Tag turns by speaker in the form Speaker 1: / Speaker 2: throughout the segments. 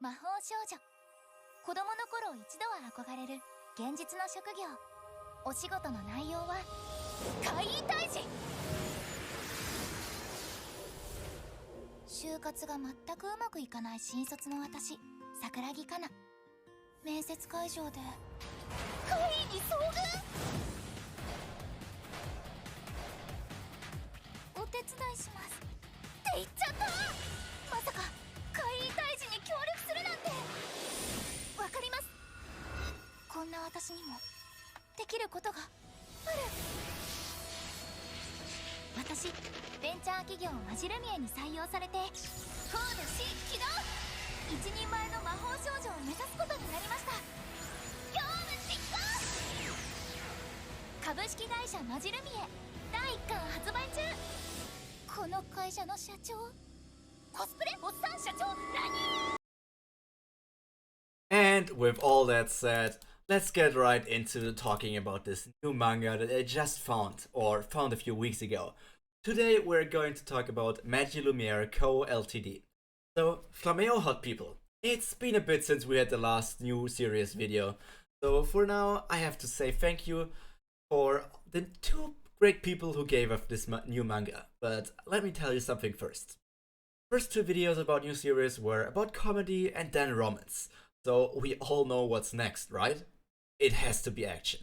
Speaker 1: 魔法少女。子供の頃一度は憧れる現実の職業。お仕事の内容は怪異退治。就活が全くうまくいかない新卒の私、桜木かな。面接会場で怪異に遭遇。お手伝いしますって言っちゃった。まさか怪異退治に協力するなんて。わかります。こんな私にもできることがある。私、ベンチャー企業マジルミエに採用されて、コード C 起動。一人前の魔法少女を目指すことになりました。業務実行。株式会社マジルミエ第1巻発売中。この会社の社長、コスプレおっさん社長何。
Speaker 2: And with all that said, let's get right into talking about this new manga that I just found, or found a few weeks ago. Today we're going to talk about Magilumiere Co Ltd. So, Flameo hot people, it's been a bit since we had the last new series video, so for now I have to say thank you for the two great people who gave us this new manga. But let me tell you something first. First two videos about new series were about comedy and then romance. So we all know what's next, right? It has to be action.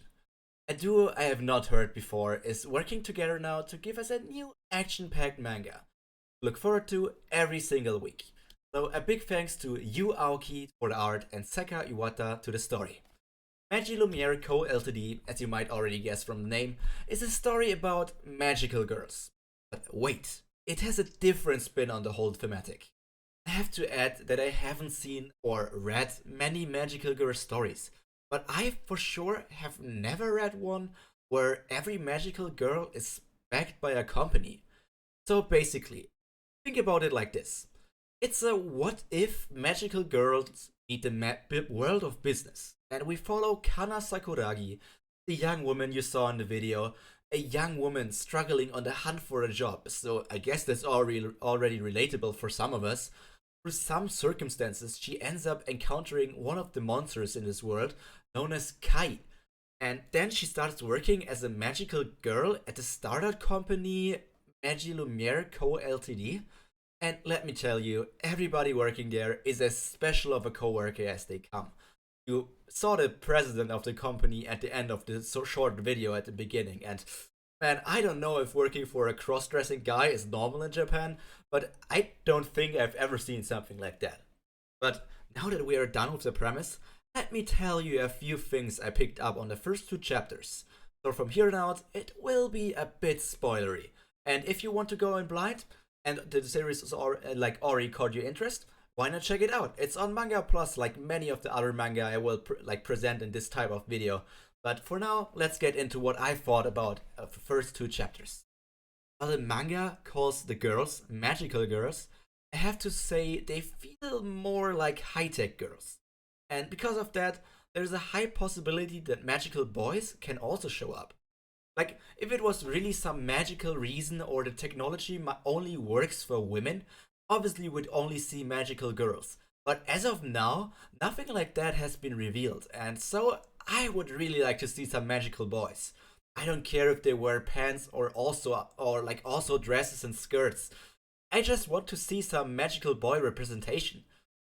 Speaker 2: A duo I have not heard before is working together now to give us a new action-packed manga. Look forward to every single week. So a big thanks to Yu Aoki for the art and Seka Iwata to the story. Magilumiere Co Ltd, as you might already guess from the name, is a story about magical girls. But wait, it has a different spin on the whole thematic. I have to add that I haven't seen or read many magical girl stories, but I for sure have never read one where every magical girl is backed by a company. So basically, think about it like this. It's a what if magical girls meet the world of business, and we follow Kana Sakuragi, the young woman you saw in the video, a young woman struggling on the hunt for a job, so I guess that's already relatable for some of us. Through some circumstances, she ends up encountering one of the monsters in this world, known as Kai. And then she starts working as a magical girl at the startup company Magilumiere Co Ltd. And let me tell you, everybody working there is as special of a coworker as they come. You saw the president of the company at the end of the short video at the beginning, and man, I don't know if working for a cross-dressing guy is normal in Japan, but I don't think I've ever seen something like that. But now that we are done with the premise, let me tell you a few things I picked up on the first two chapters. So from here on out, it will be a bit spoilery. And if you want to go in blind, and the series is already caught your interest, why not check it out? It's on Mangaplus like many of the other manga I will present in this type of video. But for now, let's get into what I thought about the first two chapters. While the manga calls the girls magical girls, I have to say they feel more like high-tech girls. And because of that, there's a high possibility that magical boys can also show up. Like, if it was really some magical reason or the technology only works for women, obviously we'd only see magical girls. But as of now, nothing like that has been revealed, and so I would really like to see some magical boys. I don't care if they wear pants or also dresses and skirts. I just want to see some magical boy representation.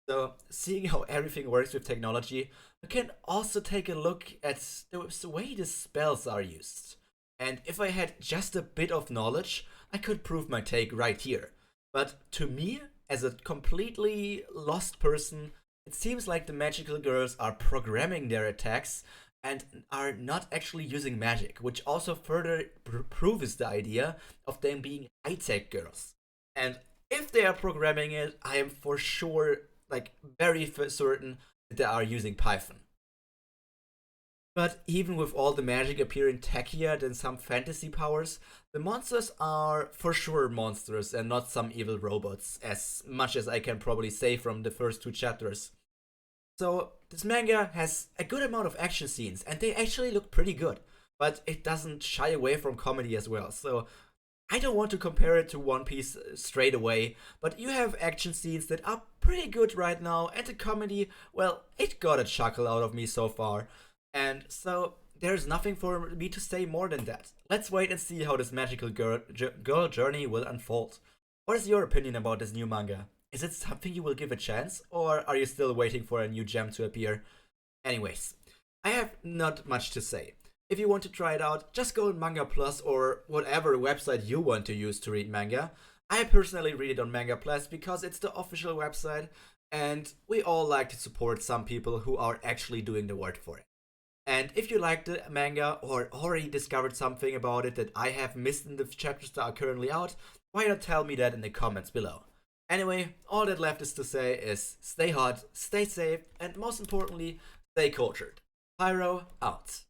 Speaker 2: So, seeing how everything works with technology, we can also take a look at the way the spells are used. And if I had just a bit of knowledge, I could prove my take right here. But to me, as a completely lost person, it seems like the magical girls are programming their attacks and are not actually using magic, which also further proves the idea of them being high-tech girls. And if they are programming it, I am for sure, very certain that they are using Python. But even with all the magic appearing techier than some fantasy powers, the monsters are for sure monsters and not some evil robots, as much as I can probably say from the first two chapters. So this manga has a good amount of action scenes, and they actually look pretty good, but it doesn't shy away from comedy as well. So I don't want to compare it to One Piece straight away, but you have action scenes that are pretty good right now, and the comedy, well, it got a chuckle out of me so far. And so, there's nothing for me to say more than that. Let's wait and see how this magical girl journey will unfold. What is your opinion about this new manga? Is it something you will give a chance, or are you still waiting for a new gem to appear? Anyways, I have not much to say. If you want to try it out, just go on Mangaplus or whatever website you want to use to read manga. I personally read it on Mangaplus because it's the official website, and we all like to support some people who are actually doing the work for it. And if you like the manga or already discovered something about it that I have missed in the chapters that are currently out, why not tell me that in the comments below? Anyway, all that left is to say is stay hot, stay safe, and most importantly, stay cultured. Pyro out.